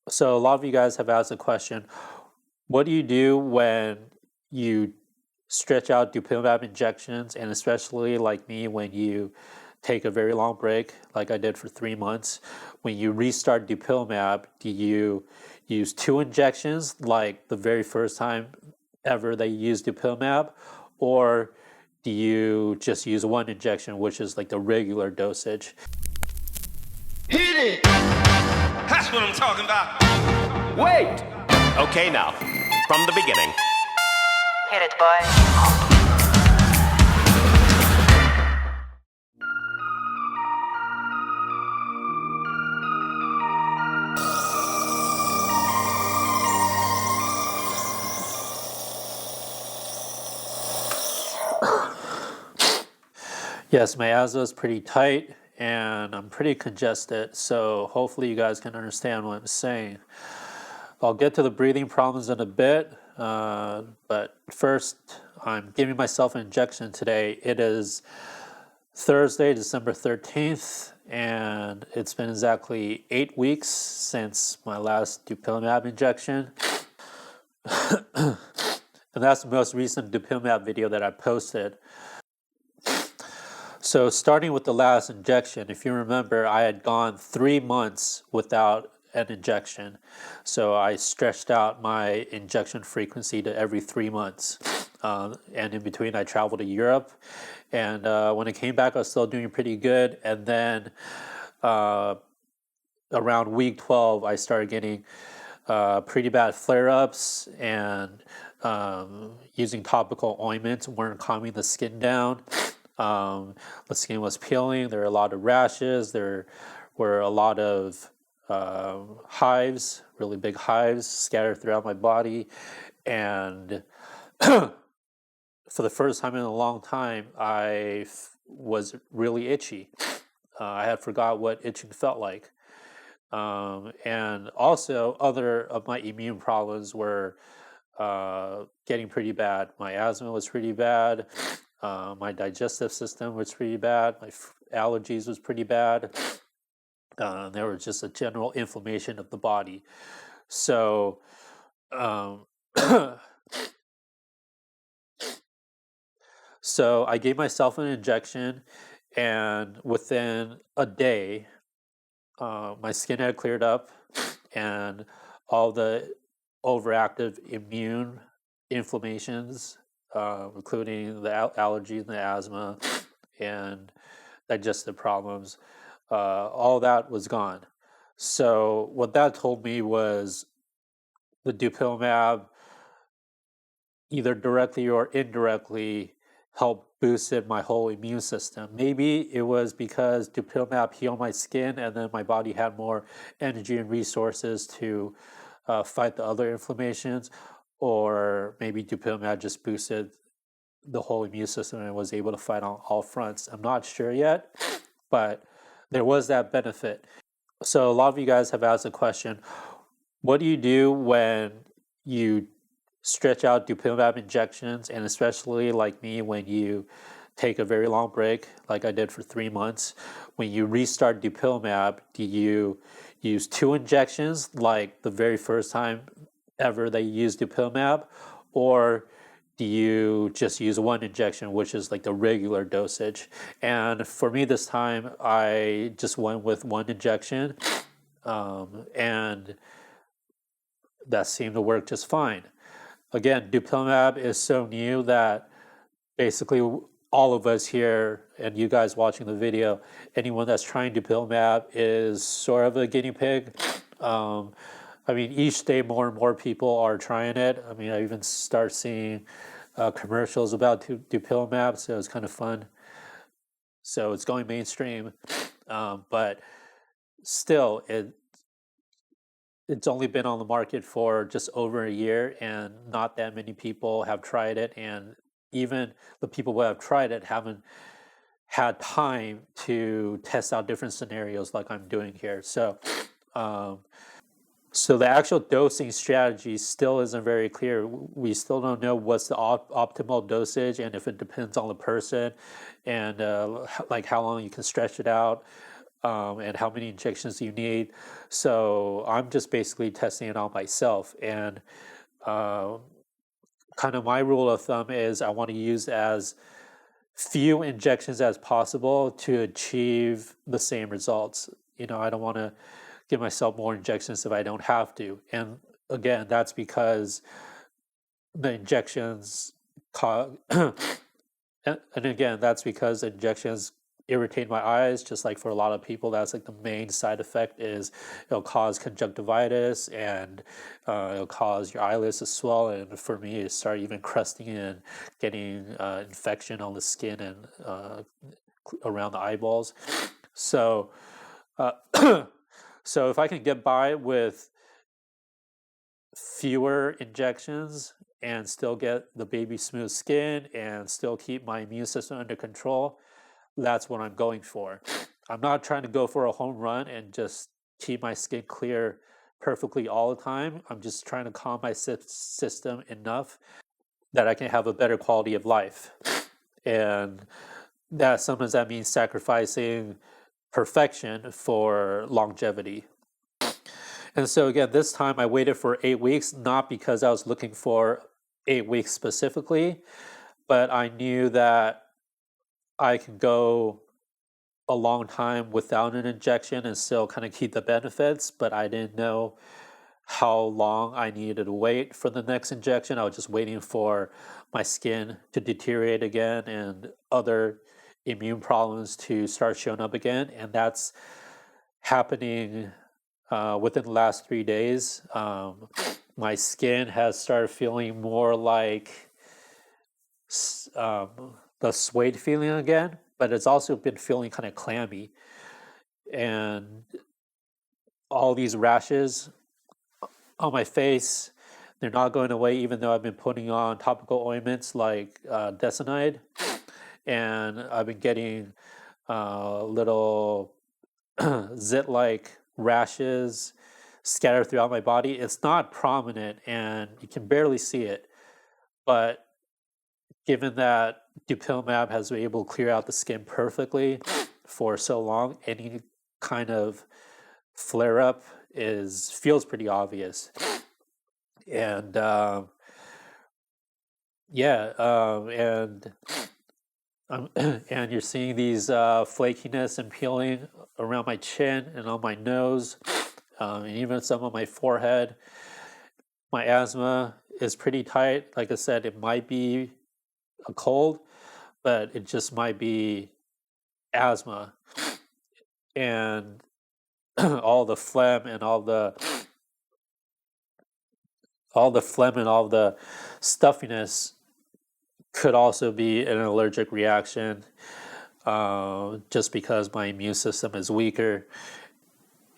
So a lot of you guys have asked the question, what do you do when you stretch out dupilumab injections, and especially like me, when you take a very long break, like I did for 3 months, when you restart dupilumab, do you use two injections like the very first time ever that you used dupilumab, or do you just use one injection, which is like the regular dosage? Hit it! That's what I'm talking about. Wait! Okay, now, from the beginning. Hit it, boy. Yes, my asthma is pretty tight and I'm pretty congested, so hopefully you guys can understand what I'm saying. I'll get to the breathing problems in a bit, but first, I'm giving myself an injection today. It is Thursday, December 13th, and it's been exactly 8 weeks since my last Dupilumab injection. And that's the most recent Dupilumab video that I posted. So starting with the last injection, if you remember, I had gone 3 months without an injection. So I stretched out my injection frequency to every 3 months. And in between, I traveled to Europe. And when I came back, I was still doing pretty good. And then around week 12, I started getting pretty bad flare-ups, and using topical ointments weren't calming the skin down. The skin was peeling. There were a lot of rashes. There were a lot of hives, really big hives scattered throughout my body. And for the first time in a long time, I was really itchy. I had forgot what itching felt like. And also, other of my immune problems were getting pretty bad. My asthma was pretty bad. My digestive system was pretty bad. My allergies was pretty bad. There was just a general inflammation of the body. So, so I gave myself an injection, and within a day, my skin had cleared up, and all the overactive immune inflammations, including the allergies and the asthma and digestive problems, all that was gone. So what that told me was the Dupilumab either directly or indirectly helped boosted my whole immune system. Maybe it was because Dupilumab healed my skin, and then my body had more energy and resources to fight the other inflammations, or maybe Dupilumab just boosted the whole immune system and was able to fight on all fronts. I'm not sure yet, but there was that benefit. So a lot of you guys have asked the question, what do you do when you stretch out Dupilumab injections, and especially like me, when you take a very long break, like I did for 3 months, when you restart Dupilumab, do you use two injections like the very first time ever that you used Dupilumab, or do you just use one injection, which is like the regular dosage? And for me this time, I just went with one injection, and that seemed to work just fine. Again, Dupilumab is so new that basically all of us here and you guys watching the video, anyone that's trying Dupilumab is sort of a guinea pig. I mean, each day more and more people are trying it. I mean, I even start seeing commercials about Dupilumab, so it's kind of fun. So it's going mainstream, but still, it's only been on the market for just over a year, and not that many people have tried it, and even the people who have tried it haven't had time to test out different scenarios like I'm doing here. So so the actual dosing strategy still isn't very clear. We still don't know what's the optimal dosage, and if it depends on the person, and like how long you can stretch it out. and how many injections you need. So I'm just basically testing it on myself. And uh, kind of my rule of thumb is I want to use as few injections as possible to achieve the same results. I don't want to give myself more injections if I don't have to. And again, that's because the injections cause, and again, that's because injections irritate my eyes. Just like for a lot of people, that's like the main side effect is it'll cause conjunctivitis, and it'll cause your eyelids to swell, and for me it start even crusting and getting infection on the skin and around the eyeballs. So so if I can get by with fewer injections and still get the baby smooth skin and still keep my immune system under control, that's what I'm going for. I'm not trying to go for a home run and just keep my skin clear perfectly all the time. I'm just trying to calm my system enough that I can have a better quality of life. And that sometimes that means sacrificing perfection for longevity. And so again, this time I waited for 8 weeks, not because I was looking for 8 weeks specifically, but I knew that I can go a long time without an injection and still kind of keep the benefits, but I didn't know how long I needed to wait for the next injection. I was just waiting for my skin to deteriorate again and other immune problems to start showing up again. And that's happening within the last 3 days. My skin has started feeling more like the suede feeling again, but it's also been feeling kind of clammy. And all these rashes on my face, they're not going away, even though I've been putting on topical ointments like Desinide. And I've been getting little zit-like rashes scattered throughout my body. It's not prominent and you can barely see it, but given that Dupilumab has been able to clear out the skin perfectly for so long, any kind of flare up feels pretty obvious. And and you're seeing these flakiness and peeling around my chin and on my nose, and even some on my forehead. My asthma is pretty tight. Like I said, it might be a cold, but it just might be asthma. And all the phlegm and all the stuffiness could also be an allergic reaction, just because my immune system is weaker.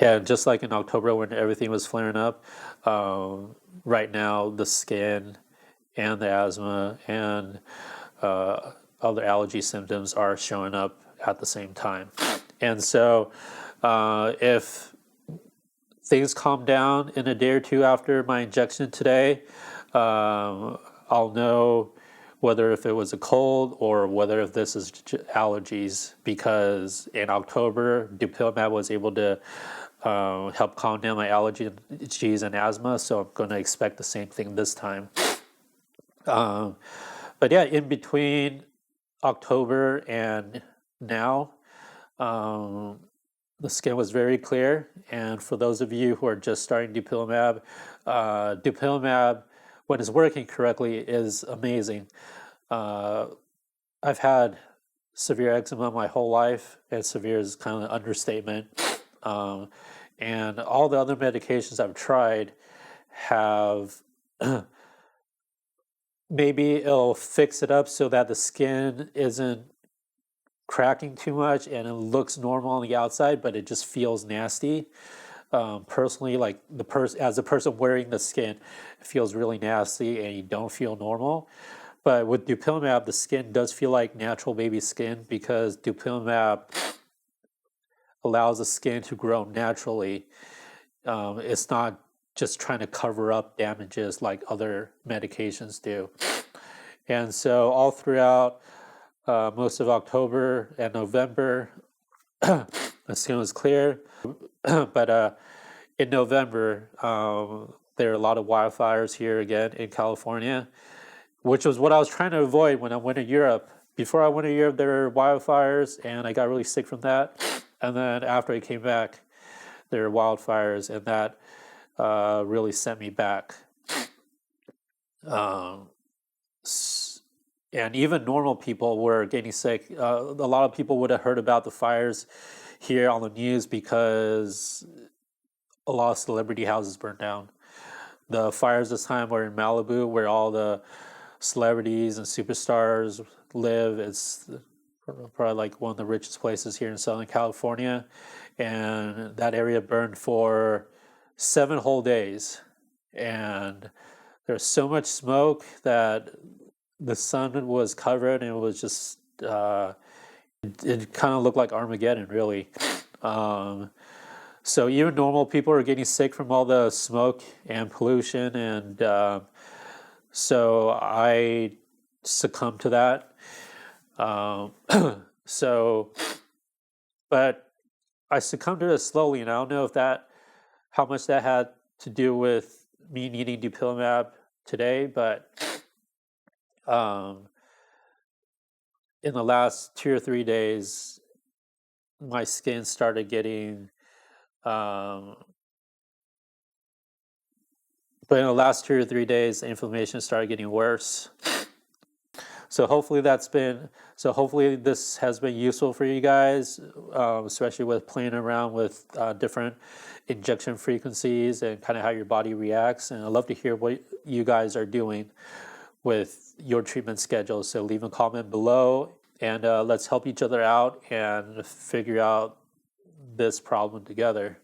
And just like in October when everything was flaring up, right now the skin and the asthma and other allergy symptoms are showing up at the same time. And so if things calm down in a day or two after my injection today, I'll know whether if it was a cold or whether if this is allergies, because in October, Dupilumab was able to help calm down my allergies and asthma, so I'm going to expect the same thing this time. But yeah, in between October and now, the skin was very clear. And for those of you who are just starting Dupilumab, Dupilumab, when it's working correctly, is amazing. I've had severe eczema my whole life, and severe is kind of an understatement. And all the other medications I've tried have maybe it'll fix it up so that the skin isn't cracking too much and it looks normal on the outside, but it just feels nasty. Personally, like as a person wearing the skin, it feels really nasty and you don't feel normal. But with Dupilumab, the skin does feel like natural baby skin because Dupilumab allows the skin to grow naturally. It's not just trying to cover up damages like other medications do. And so all throughout most of October and November, My skin was clear. But in November, there are a lot of wildfires here again in California, which was what I was trying to avoid when I went to Europe. Before I went to Europe, there were wildfires, and I got really sick from that. And then after I came back, there were wildfires, and that really sent me back. Um, and even normal people were getting sick. A lot of people would have heard about the fires here on the news because a lot of celebrity houses burned down. The fires this time were in Malibu, where all the celebrities and superstars live. It's probably like one of the richest places here in Southern California, and that area burned for 7 whole days. And there's so much smoke that the sun was covered, and it was just it kind of looked like Armageddon, really. So even normal people are getting sick from all the smoke and pollution, and so I succumbed to that. So, but I succumbed to it slowly, and I don't know how much that had to do with me needing Dupilumab today, but in the last 2 or 3 days, my skin started getting, but in the last 2 or 3 days, the inflammation started getting worse. So hopefully this has been useful for you guys, especially with playing around with different injection frequencies and kind of how your body reacts. And I'd love to hear what you guys are doing with your treatment schedule. So leave a comment below, and let's help each other out and figure out this problem together.